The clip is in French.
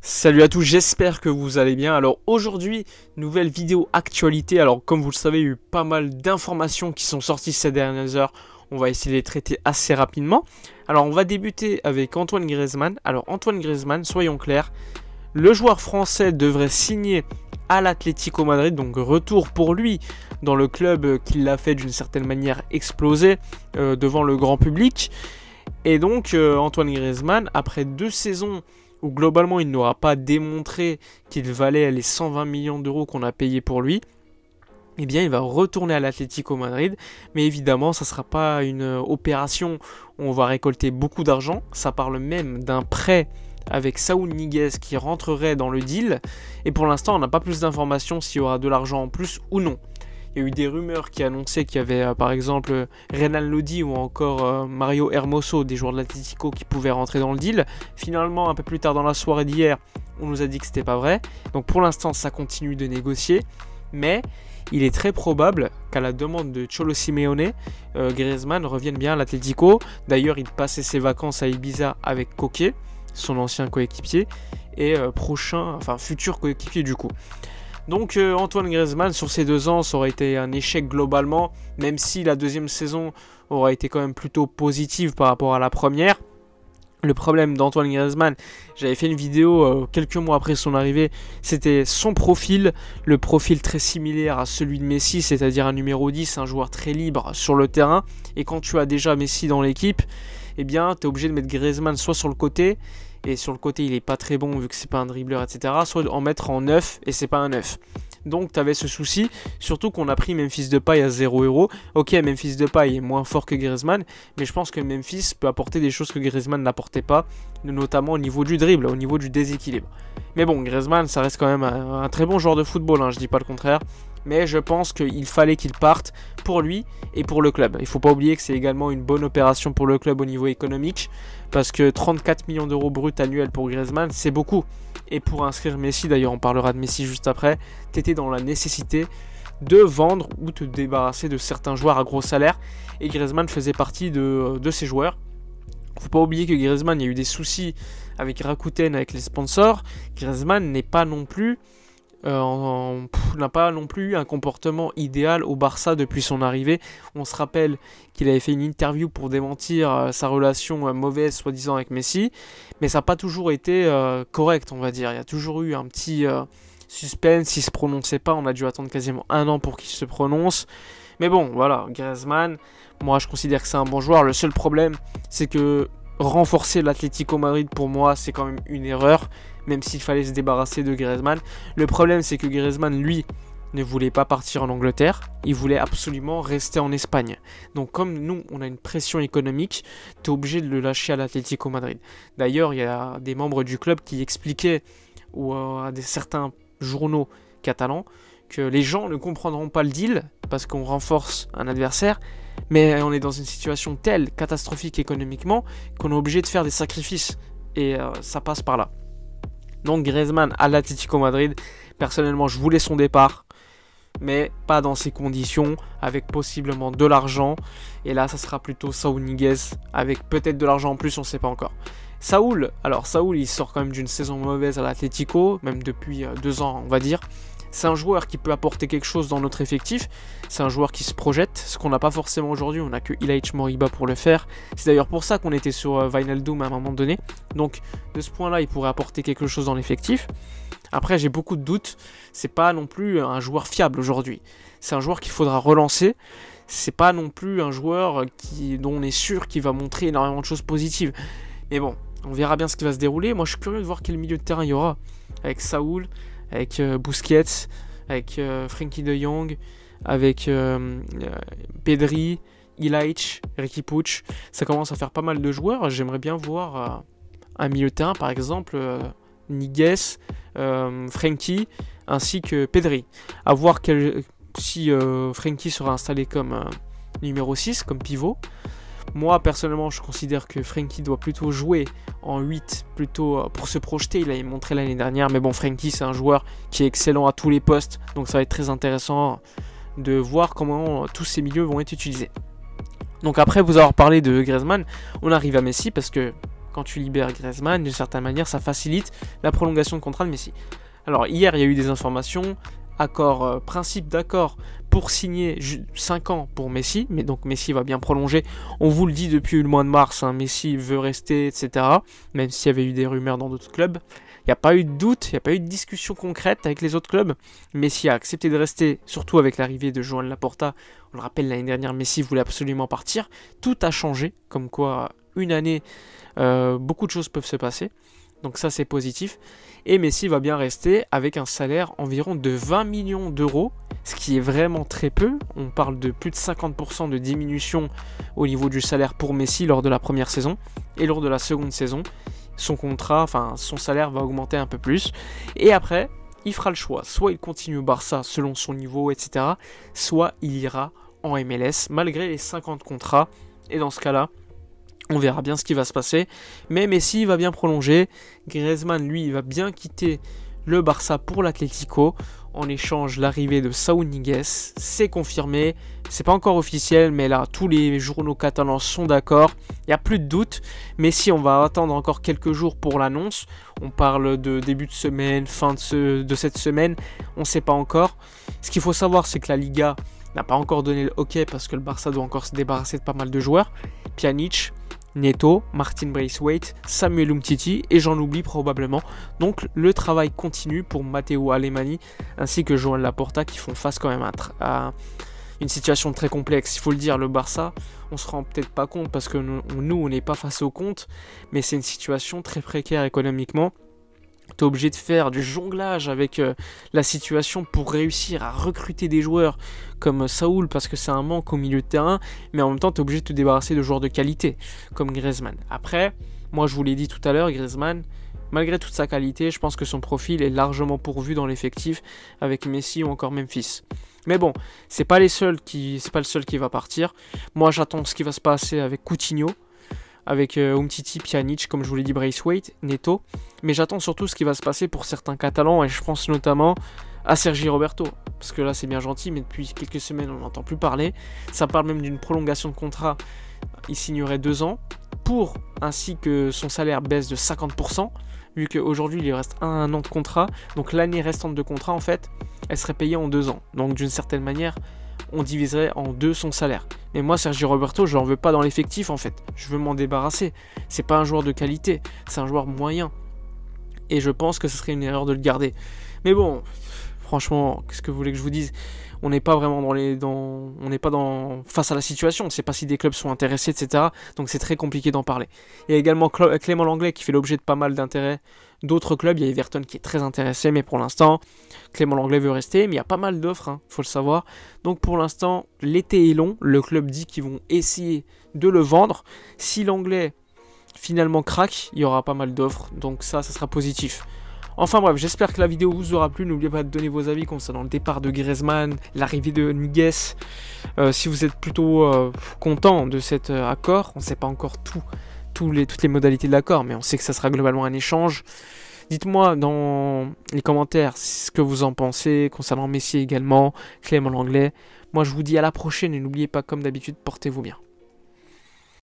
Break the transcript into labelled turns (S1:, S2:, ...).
S1: Salut à tous, j'espère que vous allez bien. Alors aujourd'hui, nouvelle vidéo actualité. Alors comme vous le savez, il y a eu pas mal d'informations qui sont sorties ces dernières heures. On va essayer de les traiter assez rapidement. Alors on va débuter avec Antoine Griezmann. Alors Antoine Griezmann, soyons clairs, le joueur français devrait signer à l'Atlético Madrid. Donc retour pour lui dans le club qui l'a fait d'une certaine manière exploser devant le grand public. Et donc Antoine Griezmann, après 2 saisons où globalement il n'aura pas démontré qu'il valait les 120 millions d'euros qu'on a payé pour lui, eh bien il va retourner à l'Atlético Madrid. Mais évidemment ça ne sera pas une opération où on va récolter beaucoup d'argent. Ça parle même d'un prêt avec Saúl Ñíguez qui rentrerait dans le deal. Et pour l'instant on n'a pas plus d'informations s'il y aura de l'argent en plus ou non. Il y a eu des rumeurs qui annonçaient qu'il y avait par exemple Renan Lodi ou encore Mario Hermoso, des joueurs de l'Atlético qui pouvaient rentrer dans le deal. Finalement, un peu plus tard dans la soirée d'hier, on nous a dit que c'était pas vrai. Donc pour l'instant, ça continue de négocier. Mais il est très probable qu'à la demande de Cholo Simeone, Griezmann revienne bien à l'Atlético. D'ailleurs, il passait ses vacances à Ibiza avec Koke, son ancien coéquipier, et futur coéquipier du coup. Donc Antoine Griezmann sur ces 2 ans, ça aurait été un échec globalement, même si la deuxième saison aurait été quand même plutôt positive par rapport à la première. Le problème d'Antoine Griezmann, j'avais fait une vidéo quelques mois après son arrivée, c'était son profil, le profil très similaire à celui de Messi, c'est-à-dire un numéro 10, un joueur très libre sur le terrain. Et quand tu as déjà Messi dans l'équipe, eh bien tu es obligé de mettre Griezmann soit sur le côté, et sur le côté il est pas très bon vu que c'est pas un dribbleur, etc. Soit en mettre en 9 et c'est pas un 9. Donc tu avais ce souci, surtout qu'on a pris Memphis Depay à 0€. Ok, Memphis Depay est moins fort que Griezmann, mais je pense que Memphis peut apporter des choses que Griezmann n'apportait pas, notamment au niveau du dribble, au niveau du déséquilibre. Mais bon, Griezmann ça reste quand même un très bon joueur de football, hein, je dis pas le contraire. Mais je pense qu'il fallait qu'il parte pour lui et pour le club. Il ne faut pas oublier que c'est également une bonne opération pour le club au niveau économique, parce que 34 millions d'euros bruts annuels pour Griezmann, c'est beaucoup. Et pour inscrire Messi, d'ailleurs on parlera de Messi juste après, tu étais dans la nécessité de vendre ou te débarrasser de certains joueurs à gros salaires. Et Griezmann faisait partie de ces joueurs. Il ne faut pas oublier que Griezmann, il y a eu des soucis avec Rakuten, avec les sponsors. Griezmann n'est pas non plus... n'a pas non plus un comportement idéal au Barça depuis son arrivée. On se rappelle qu'il avait fait une interview pour démentir sa relation mauvaise soi-disant avec Messi, mais ça n'a pas toujours été correct, on va dire. Il y a toujours eu un petit suspense, il ne se prononçait pas, on a dû attendre quasiment 1 an pour qu'il se prononce. Mais bon, voilà, Griezmann, moi je considère que c'est un bon joueur. Le seul problème, c'est que renforcer l'Atlético Madrid pour moi c'est quand même une erreur, même s'il fallait se débarrasser de Griezmann. Le problème c'est que Griezmann lui ne voulait pas partir en Angleterre, il voulait absolument rester en Espagne. Donc comme nous on a une pression économique, tu es obligé de le lâcher à l'Atlético Madrid. D'ailleurs il y a des membres du club qui expliquaient à certains journaux catalans que les gens ne comprendront pas le deal parce qu'on renforce un adversaire, mais on est dans une situation telle, catastrophique économiquement, qu'on est obligé de faire des sacrifices. Et ça passe par là. Donc Griezmann à l'Atlético Madrid, personnellement je voulais son départ, mais pas dans ces conditions, avec possiblement de l'argent. Et là ça sera plutôt Saúl Ñíguez, avec peut-être de l'argent en plus, on ne sait pas encore. Saúl il sort quand même d'une saison mauvaise à l'Atlético, même depuis 2 ans on va dire. C'est un joueur qui peut apporter quelque chose dans notre effectif. C'est un joueur qui se projette, ce qu'on n'a pas forcément aujourd'hui. On n'a que Ilaix Moriba pour le faire. C'est d'ailleurs pour ça qu'on était sur Wijnaldum à un moment donné. Donc de ce point-là, il pourrait apporter quelque chose dans l'effectif. Après, j'ai beaucoup de doutes. C'est pas non plus un joueur fiable aujourd'hui. C'est un joueur qu'il faudra relancer. C'est pas non plus un joueur dont on est sûr qu'il va montrer énormément de choses positives. Mais bon, on verra bien ce qui va se dérouler. Moi, je suis curieux de voir quel milieu de terrain il y aura avec Saúl, avec Busquets, avec Frenkie de Jong, avec Pedri, Ilaix, Riqui Puig. Ça commence à faire pas mal de joueurs. J'aimerais bien voir un milieu de terrain, par exemple Ñíguez, Frenkie, ainsi que Pedri. À voir si Frenkie sera installé comme numéro 6, comme pivot. Moi personnellement je considère que Frenkie doit plutôt jouer en 8 plutôt pour se projeter, il l'avait montré l'année dernière, mais bon Frenkie c'est un joueur qui est excellent à tous les postes, donc ça va être très intéressant de voir comment tous ces milieux vont être utilisés. Donc après vous avoir parlé de Griezmann, on arrive à Messi parce que quand tu libères Griezmann, d'une certaine manière, ça facilite la prolongation de contrat de Messi. Alors hier, il y a eu des informations, principe d'accord pour signer 5 ans pour Messi, mais donc Messi va bien prolonger. On vous le dit depuis le mois de mars, hein, Messi veut rester, etc. Même s'il y avait eu des rumeurs dans d'autres clubs. Il n'y a pas eu de doute, il n'y a pas eu de discussion concrète avec les autres clubs. Messi a accepté de rester, surtout avec l'arrivée de Joan Laporta. On le rappelle, l'année dernière, Messi voulait absolument partir. Tout a changé, comme quoi une année, beaucoup de choses peuvent se passer. Donc ça, c'est positif. Et Messi va bien rester avec un salaire environ de 20 millions d'euros, ce qui est vraiment très peu. On parle de plus de 50% de diminution au niveau du salaire pour Messi lors de la première saison. Et lors de la seconde saison, son salaire va augmenter un peu plus. Et après, il fera le choix. Soit il continue au Barça selon son niveau, etc. Soit il ira en MLS, malgré les 50 contrats. Et dans ce cas-là, on verra bien ce qui va se passer. Mais Messi va bien prolonger. Griezmann, lui, il va bien quitter le Barça pour l'Atlético. En échange, l'arrivée de Saúl Ñíguez, c'est confirmé. C'est pas encore officiel, mais là, tous les journaux catalans sont d'accord. Il n'y a plus de doute. Messi, on va attendre encore quelques jours pour l'annonce. On parle de début de semaine, fin de cette semaine. On ne sait pas encore. Ce qu'il faut savoir, c'est que la Liga n'a pas encore donné le OK parce que le Barça doit encore se débarrasser de pas mal de joueurs. Pjanic, Neto, Martin Braithwaite, Samuel Umtiti et j'en oublie probablement. Donc le travail continue pour Matteo Alemany ainsi que Joan Laporta qui font face quand même à une situation très complexe. Il faut le dire, le Barça, on se rend peut-être pas compte parce que nous on n'est pas face au compte, mais c'est une situation très précaire économiquement. Tu es obligé de faire du jonglage avec la situation pour réussir à recruter des joueurs comme Saúl parce que c'est un manque au milieu de terrain, mais en même temps tu es obligé de te débarrasser de joueurs de qualité comme Griezmann. Après, moi je vous l'ai dit tout à l'heure, Griezmann, malgré toute sa qualité, je pense que son profil est largement pourvu dans l'effectif avec Messi ou encore Memphis. Mais bon, c'est pas le seul qui va partir. Moi j'attends ce qui va se passer avec Coutinho, avec Umtiti, Pjanic, comme je vous l'ai dit, Braithwaite, Neto. Mais j'attends surtout ce qui va se passer pour certains Catalans, et je pense notamment à Sergi Roberto. Parce que là, c'est bien gentil, mais depuis quelques semaines, on n'entend plus parler. Ça parle même d'une prolongation de contrat. Il signerait 2 ans, ainsi que son salaire baisse de 50%, vu qu'aujourd'hui, il lui reste un an de contrat. Donc l'année restante de contrat, en fait, elle serait payée en 2 ans. Donc d'une certaine manière, on diviserait en 2 son salaire. Mais moi, Sergi Roberto, je l'en veux pas dans l'effectif en fait. Je veux m'en débarrasser. C'est pas un joueur de qualité, c'est un joueur moyen. Et je pense que ce serait une erreur de le garder. Mais bon, franchement, qu'est-ce que vous voulez que je vous dise ? On n'est pas vraiment face à la situation. On ne sait pas si des clubs sont intéressés, etc. Donc c'est très compliqué d'en parler. Il y a également Clément Lenglet qui fait l'objet de pas mal d'intérêt d'autres clubs. Il y a Everton qui est très intéressé, mais pour l'instant, Clément Lenglet veut rester. Mais il y a pas mal d'offres, faut le savoir. Donc pour l'instant, l'été est long. Le club dit qu'ils vont essayer de le vendre. Si Lenglet finalement craque, il y aura pas mal d'offres. Donc ça sera positif. Enfin bref, j'espère que la vidéo vous aura plu. N'oubliez pas de donner vos avis concernant le départ de Griezmann, l'arrivée de Ñíguez. Si vous êtes plutôt content de cet accord, on ne sait pas encore toutes les modalités de l'accord, mais on sait que ça sera globalement un échange. Dites-moi dans les commentaires ce que vous en pensez concernant Messi également, Clément Lenglet. Moi je vous dis à la prochaine et n'oubliez pas comme d'habitude, portez-vous bien.